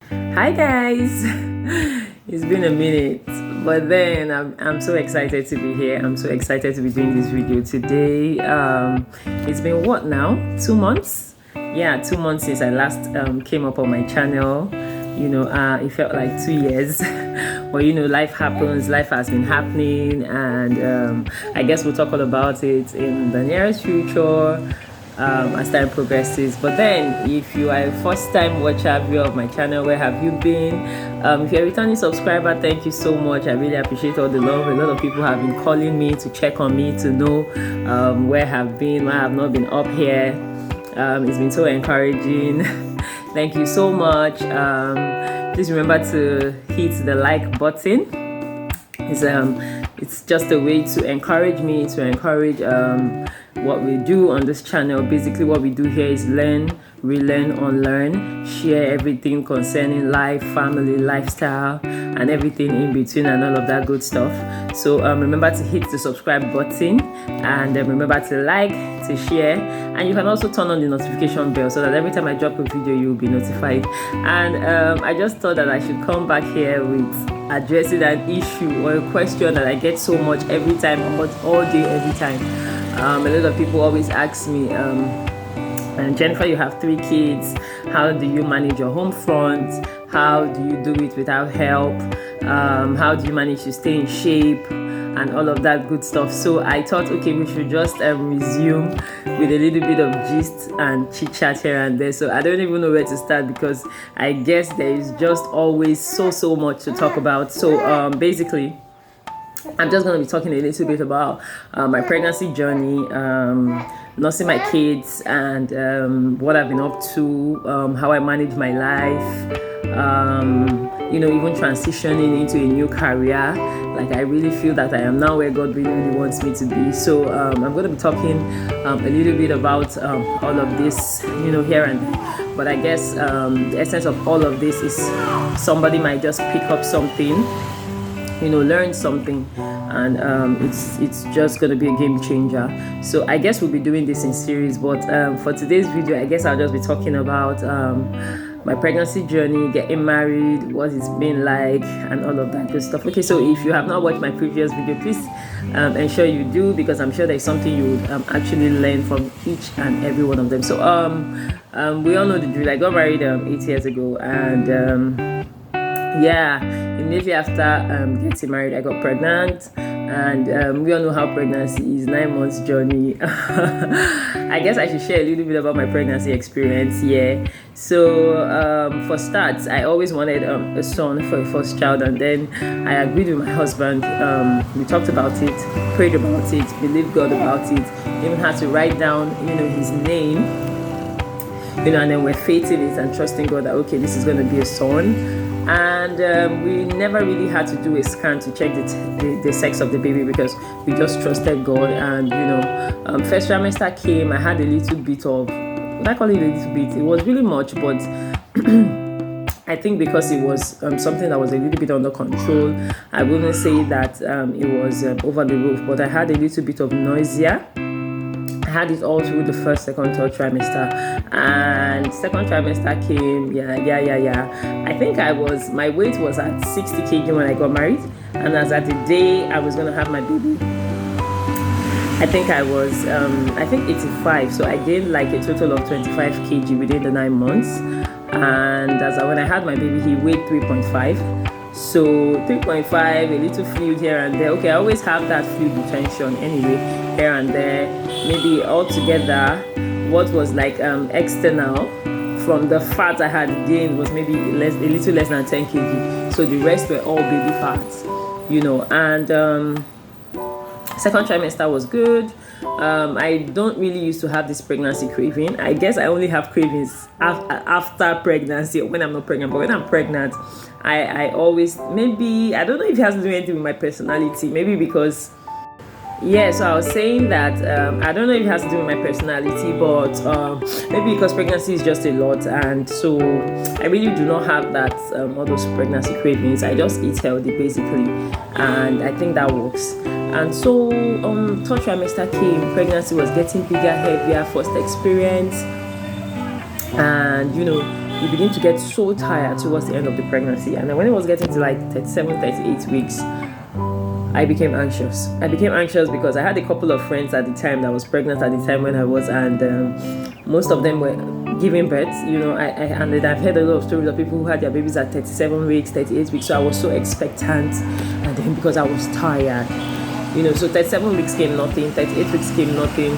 Hi guys. It's been a minute, but then I'm so excited to be here. I'm so excited to be doing this video today. It's been what now? 2 months? Yeah, 2 months since I last came up on my channel. It felt like 2 years. But life happens, life has been happening, and I guess we'll talk all about it in the nearest future. As time progresses. But then, if you are a first-time watcher, viewer of my channel, where have you been? If you're a returning subscriber, thank you so much. I really appreciate all the love. A lot of people have been calling me to check on me, to know where I have been, why I have not been up here. It's been so encouraging. Thank you so much. Please remember to hit the like button. It's just a way to encourage me, to encourage what we do on this channel. Basically, what we do here is learn, relearn, unlearn, share everything concerning life, family, lifestyle, and everything in between, and all of that good stuff. So remember to hit the subscribe button, and remember to like, to share, and you can also turn on the notification bell so that every time I drop a video, you will be notified. And I just thought that I should come back here with addressing an issue or a question that I get so much every time, all day, every time. A lot of people always ask me, and Jennifer, you have 3 kids. How do you manage your home front? How do you do it without help? How do you manage to stay in shape? And all of that good stuff. So I thought, okay, we should just resume with a little bit of gist and chit chat here and there. So I don't even know where to start, because I guess there is just always so much to talk about. So basically, I'm just going to be talking a little bit about my pregnancy journey, nursing my kids, and what I've been up to, how I manage my life, even transitioning into a new career. Like, I really feel that I am now where God really wants me to be. So I'm going to be talking a little bit about all of this, here and there. But I guess the essence of all of this is somebody might just pick up something, learn something, and it's just gonna be a game changer. So I guess we'll be doing this in series, but for today's video, I guess I'll just be talking about my pregnancy journey, getting married, what it's been like, and all of that good stuff. Okay, so if you have not watched my previous video, please ensure you do, because I'm sure there's something you would actually learn from each and every one of them. So we all know the drill. I got married 8 years ago, and immediately after getting married, I got pregnant, and we all know how pregnancy is, 9 months journey. I guess I should share a little bit about my pregnancy experience. So for starts, I always wanted a son for a first child, and then I agreed with my husband. We talked about it, prayed about it, believed God about it, even had to write down his name, and then we're faithing it and trusting God that, okay, this is going to be a son. And we never really had to do a scan to check the sex of the baby, because we just trusted God. And first trimester came, I had a little bit of, I call it a little bit, it was really much, but I think because it was something that was a little bit under control, I wouldn't say that it was over the roof, but I had a little bit of nausea. I had it all through the first, second, third trimester, and second trimester came. I think my weight was at 60 kg when I got married, and as at the day I was gonna have my baby, I think I was 85. So I gained like a total of 25 kg within the 9 months, and when I had my baby, he weighed 3.5. So 3.5, a little fluid here and there. Okay, I always have that fluid retention anyway, here and there. Maybe altogether, what was like external from the fat I had gained was maybe a little less than 10 kg. So the rest were all baby fats, and second trimester was good. I don't really used to have this pregnancy craving. I guess I only have cravings after pregnancy, when I'm not pregnant. But when I'm pregnant, I always, maybe, I don't know if it has to do anything with my personality. Maybe because, so I was saying that I don't know if it has to do with my personality, but maybe because pregnancy is just a lot, and so I really do not have that all those pregnancy cravings. I just eat healthy basically, and I think that works. And so third trimester came, pregnancy was getting bigger, heavier, first experience, and you begin to get so tired towards the end of the pregnancy. And then when it was getting to like 37, 38 weeks, I became anxious. Because I had a couple of friends at the time that was pregnant at the time when I was, and most of them were giving birth. And then I've heard a lot of stories of people who had their babies at 37 weeks, 38 weeks. So I was so expectant, and then because I was tired, so 37 weeks came nothing, 38 weeks came nothing,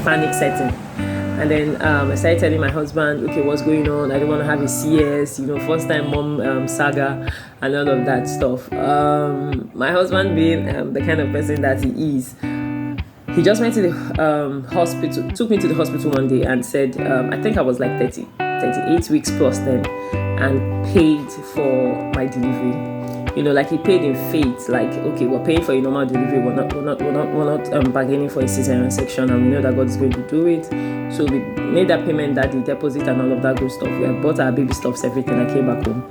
panic setting. And then I started telling my husband, okay, what's going on? I don't want to have a CS, first time mom saga and all of that stuff. My husband being the kind of person that he is, he just went to the hospital, took me to the hospital one day and said, I think I was like 38 weeks plus then, and paid for my delivery. Like he paid in faith, like, okay, we're paying for a normal delivery, we're not bargaining for a cesarean section, and we know that God is going to do it. So we made that payment, that the deposit and all of that good stuff. We had bought our baby stuffs, everything. I came back home.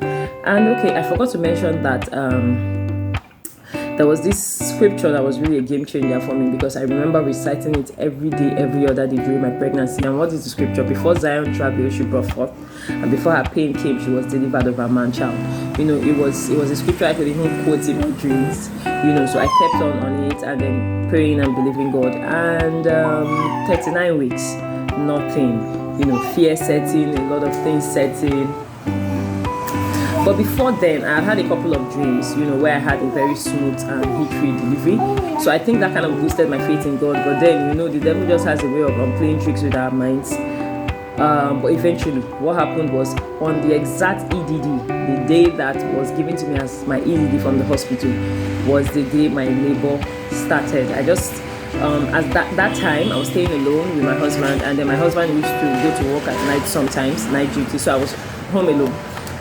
And okay, I forgot to mention that there was this scripture that was really a game changer for me, because I remember reciting it every day, every other day during my pregnancy. And what is the scripture? Before Zion travailed, she brought forth, and before her pain came, she was delivered of her man child. It was a scripture I could even quote in my dreams. So I kept on it, and then praying and believing God. And 39 weeks, nothing. Fear setting, a lot of things setting. But before then, I had a couple of dreams, where I had a very smooth and heat-free delivery. So I think that kind of boosted my faith in God. But then, the devil just has a way of playing tricks with our minds. But eventually, what happened was, on the exact EDD, the day that was given to me as my EDD from the hospital, was the day my labor started. I just, at that time, I was staying alone with my husband, and then my husband used to go to work at night sometimes, night duty, so I was home alone.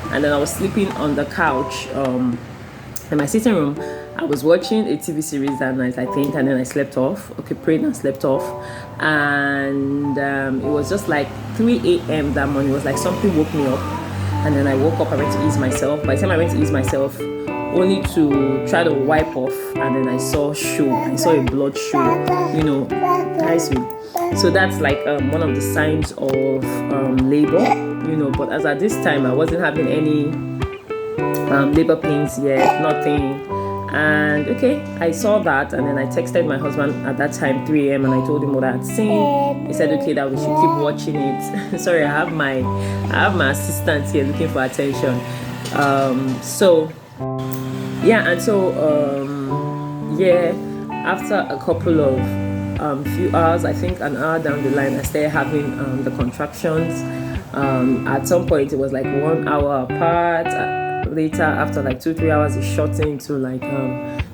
And then I was sleeping on the couch in my sitting room. I was watching a TV series that night, I think, and then I slept off. Okay, prayed and slept off. And it was just like 3 a.m. that morning. It was like something woke me up. And then I woke up, I went to ease myself. By the time I went to ease myself, only to try to wipe off, and then I saw a blood show, guys. So that's like one of the signs of labor, but as at this time, I wasn't having any labor pains yet, nothing. And okay, I saw that, and then I texted my husband at that time, 3 a.m., and I told him what I had seen. He said, okay, that we should keep watching it. Sorry, I have my assistant here looking for attention. After a couple of few hours, I think an hour down the line, I started having the contractions. At some point, it was like 1 hour apart. Later, after like 2-3 hours, it shot into like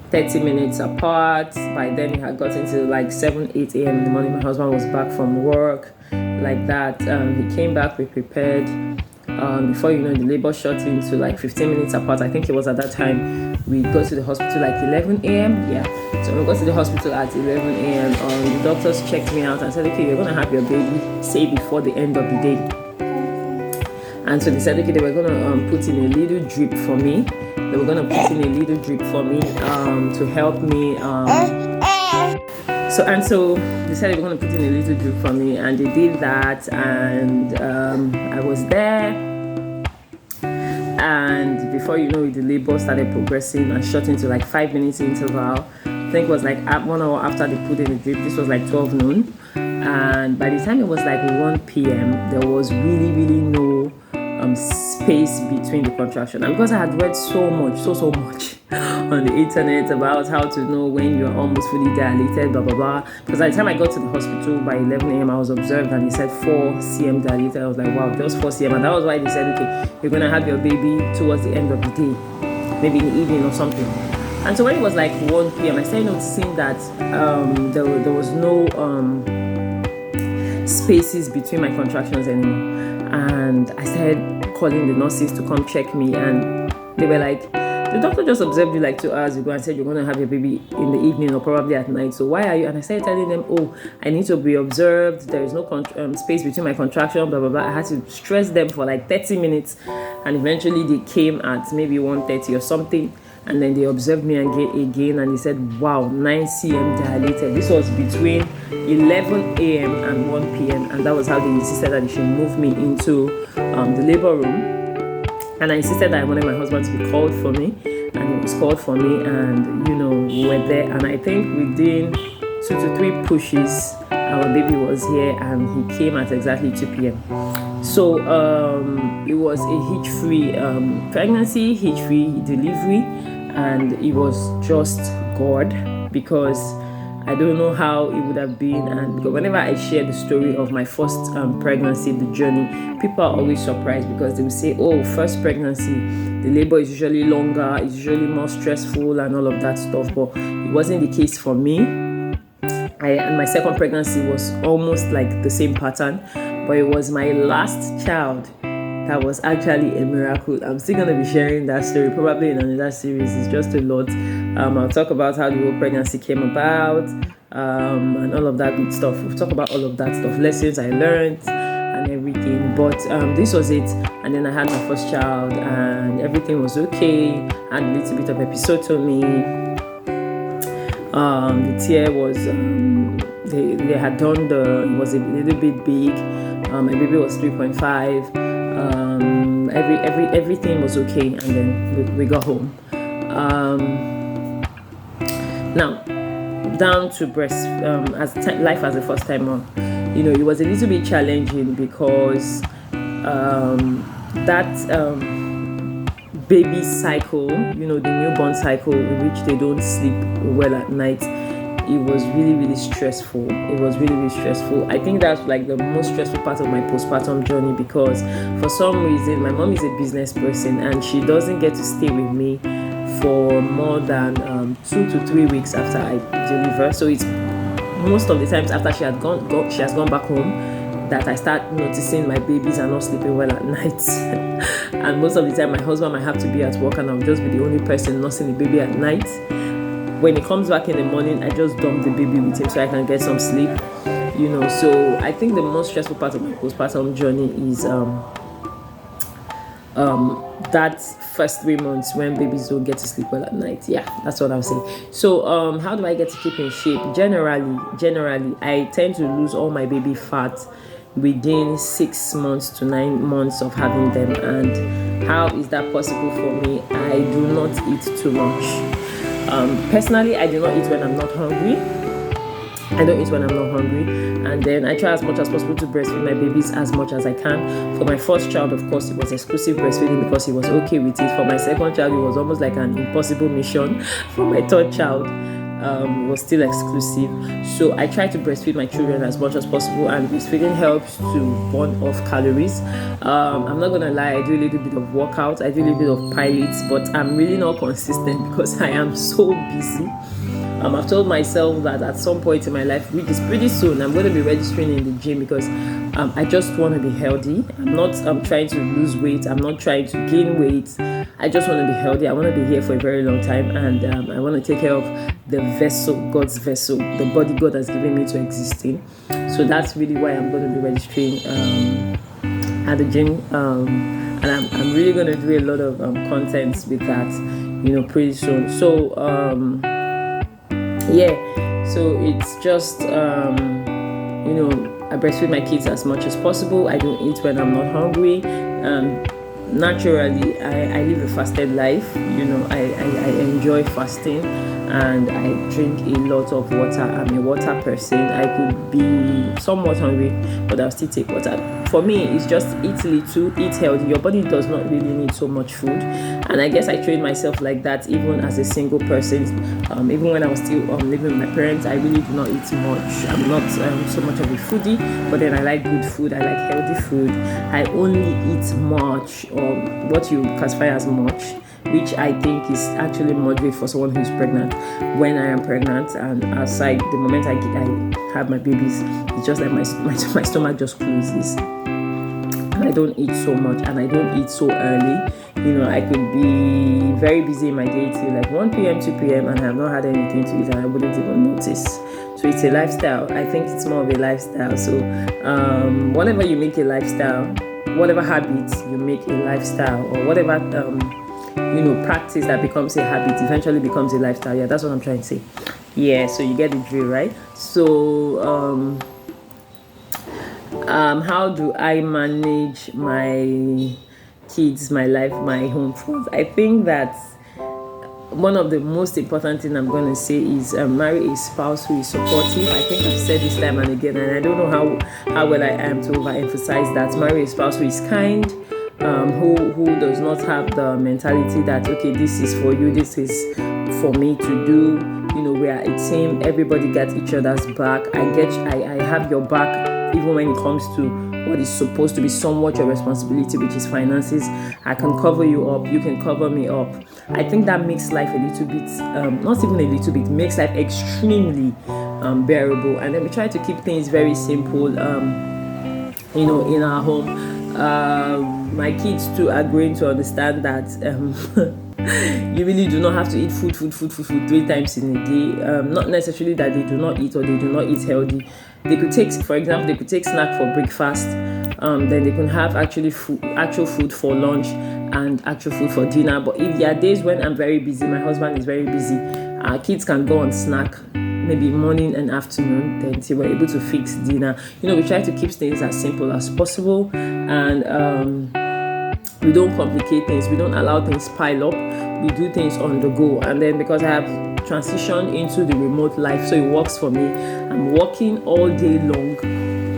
30 minutes apart. By then, it had gotten to like 7-8 a.m. in the morning. My husband was back from work, like that. He came back, we prepared. Before the labor shot into like 15 minutes apart. I think it was at that time we got to the hospital like 11 a.m. Yeah, so we got to the hospital at 11 a.m. The doctors checked me out and said, okay, you're gonna have your baby, say, before the end of the day. And so they said, okay, they were gonna put in a little drip for me. To help me. So they said they were going to put in a little drip for me, and they did that, and I was there. And before the labor started progressing and shot into like 5 minutes interval. I think it was like 1 hour after they put in the drip. This was like 12 noon. And by the time it was like 1 p.m., there was really, really no space between the contraction. And because I had read so much on the internet about how to know when you're almost fully dilated, blah blah blah, because by the time I got to the hospital by 11 a.m. I was observed, and they said 4 cm dilated. I was like, wow, just 4 cm. And that was why they said, okay, you're gonna have your baby towards the end of the day, maybe in the evening or something. And so when it was like 1 p.m. I started noticing that there was no spaces between my contractions anymore. And I started calling the nurses to come check me, and they were like, the doctor just observed you like 2 hours ago and said you're going to have your baby in the evening or probably at night. So why are you? And I started telling them, oh, I need to be observed. There is no space between my contraction, blah, blah, blah. I had to stress them for like 30 minutes. And eventually they came at maybe 1:30 or something. and then they observed me again, and they said, wow, 9 cm dilated. This was between 11 a.m. and 1 p.m. and that was how they insisted that they should move me into the labor room. And I insisted that I wanted my husband to be called for me, and he was called for me, and we were there, and I think within 2 to 3 pushes our baby was here, and he came at exactly 2 p.m. So it was a hitch-free pregnancy, hitch-free delivery, and it was just God, because I don't know how it would have been. And because whenever I share the story of my first pregnancy, the journey, people are always surprised, because they will say, oh, first pregnancy, the labor is usually longer, it's usually more stressful and all of that stuff. But it wasn't the case for me. And my second pregnancy was almost like the same pattern, but it was my last child that was actually a miracle. I'm still going to be sharing that story probably in another series. It's just a lot. I'll talk about how the whole pregnancy came about, and all of that good stuff. We'll talk about all of that stuff, lessons I learned and everything. But this was it. And then I had my first child, and everything was okay. I had a little bit of episiotomy. The tear was, they had done it was a little bit big. My baby was 3.5. Everything was okay, and then we got home. Now, down to breast, life as a first timer, it was a little bit challenging, because that baby cycle, the newborn cycle, in which they don't sleep well at night, it was really, really stressful. I think that's like the most stressful part of my postpartum journey, because for some reason my mom is a business person, and she doesn't get to stay with me for more than 2 to 3 weeks after I deliver. So it's most of the times after she has gone back home that I start noticing my babies are not sleeping well at night. And most of the time my husband might have to be at work, and I'll just be the only person nursing the baby at night. When he comes back in the morning, I just dump the baby with him so I can get some sleep. So I think the most stressful part of my postpartum journey is that first 3 months when babies don't get to sleep well at night. Yeah, that's what I'll say. So how do I get to keep in shape? Generally, I tend to lose all my baby fat within 6 months to 9 months of having them. And how is that possible for me? I do not eat too much. Personally, I do not eat when I'm not hungry. And then I try as much as possible to breastfeed my babies as much as I can. For my first child, of course, it was exclusive breastfeeding because he was okay with it. For my second child, it was almost like an impossible mission. For my third child, it was still exclusive. So I try to breastfeed my children as much as possible, and breastfeeding helps to burn off calories. I'm not gonna lie, I do a little bit of workout, I do a little bit of pilates, but I'm really not consistent because I am so busy. I've told myself that at some point in my life, which is pretty soon, I'm going to be registering in the gym, because I just want to be healthy. I'm not trying to lose weight. I'm not trying to gain weight. I just want to be healthy. I want to be here for a very long time, and I want to take care of the vessel, God's vessel, the body God has given me to exist in. So that's really why I'm going to be registering at the gym, and I'm really going to do a lot of content with that, pretty soon. So so it's just I breastfeed my kids as much as possible. I don't eat when I'm not hungry. Naturally, I live a fasted life. I enjoy fasting, and I drink a lot of water. I'm a water person. I could be somewhat hungry, but I'll still take water. For me, it's just eat little, eat healthy. Your body does not really need so much food, and I guess I trained myself like that even as a single person. Even when I was still living with my parents, I really do not eat much. I'm not so much of a foodie, but then I like good food. I like healthy food. I only eat much, or what you classify as much, which I think is actually moderate for someone who's pregnant. When I am pregnant, and aside the moment I have my babies, it's just like my stomach just closes. And I don't eat so much, and I don't eat so early. I could be very busy in my day till like 1 p.m., 2 p.m. and I have not had anything to eat, and I wouldn't even notice. So it's a lifestyle. I think it's more of a lifestyle. So whenever you make a lifestyle, whatever habits you make a lifestyle, or whatever practice that becomes a habit eventually becomes a lifestyle. Yeah, that's what I'm trying to say. Yeah, so you get the drill, right? So how do I manage my kids, my life, my home? I think that one of the most important thing I'm going to say is marry a spouse who is supportive. I think I've said this time and again, and I don't know how well I am to overemphasize that. Marry a spouse who is kind, who does not have the mentality that, okay, this is for you, this is for me to do. We are a team. Everybody gets each other's back. I have your back even when it comes to what is supposed to be somewhat your responsibility, which is finances. I can cover you up. You can cover me up. I think that makes life a little bit, not even a little bit, makes life extremely bearable. And then we try to keep things very simple, in our home. My kids too are going to understand that you really do not have to eat food 3 times in a day. Not necessarily that they do not eat or they do not eat healthy. They could take, for example, snack for breakfast. Then they can have actual food for lunch and actual food for dinner. But if there are days when I'm very busy, my husband is very busy, our kids can go on snack maybe morning and afternoon, then till we're able to fix dinner. We try to keep things as simple as possible, and we don't complicate things. We don't allow things pile up. We do things on the go. And then because I have transitioned into the remote life, so it works for me. I'm working all day long,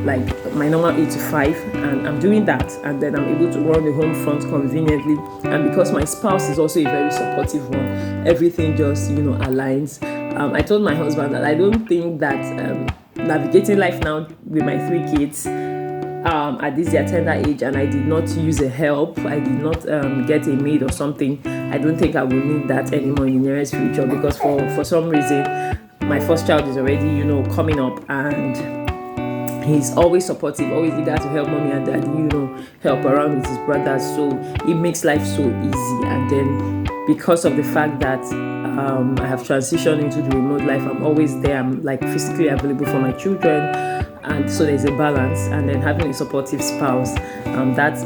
like my normal 8 to 5, and I'm doing that, and then I'm able to run the home front conveniently. And because my spouse is also a very supportive one, everything just aligns. I told my husband that I don't think that navigating life now with my 3 kids at this their tender age, and I did not use a help, I did not get a maid or something, I don't think I will need that anymore in the nearest future, because for some reason my first child is already coming up, and he's always supportive, always eager to help mommy and daddy, help around with his brothers, so it makes life so easy. And then because of the fact that I have transitioned into the remote life, I'm always there, I'm like physically available for my children, and so there's a balance. And then having a supportive spouse, that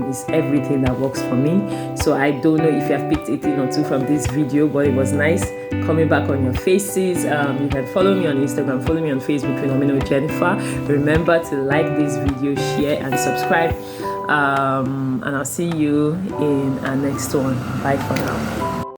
is everything that works for me. So I don't know if you have picked a thing or two from this video, but it was nice coming back on your faces. You can follow me on Instagram, follow me on Facebook, Phenomenal Jennifer. Remember to like this video, share and subscribe, and I'll see you in our next one. Bye for now.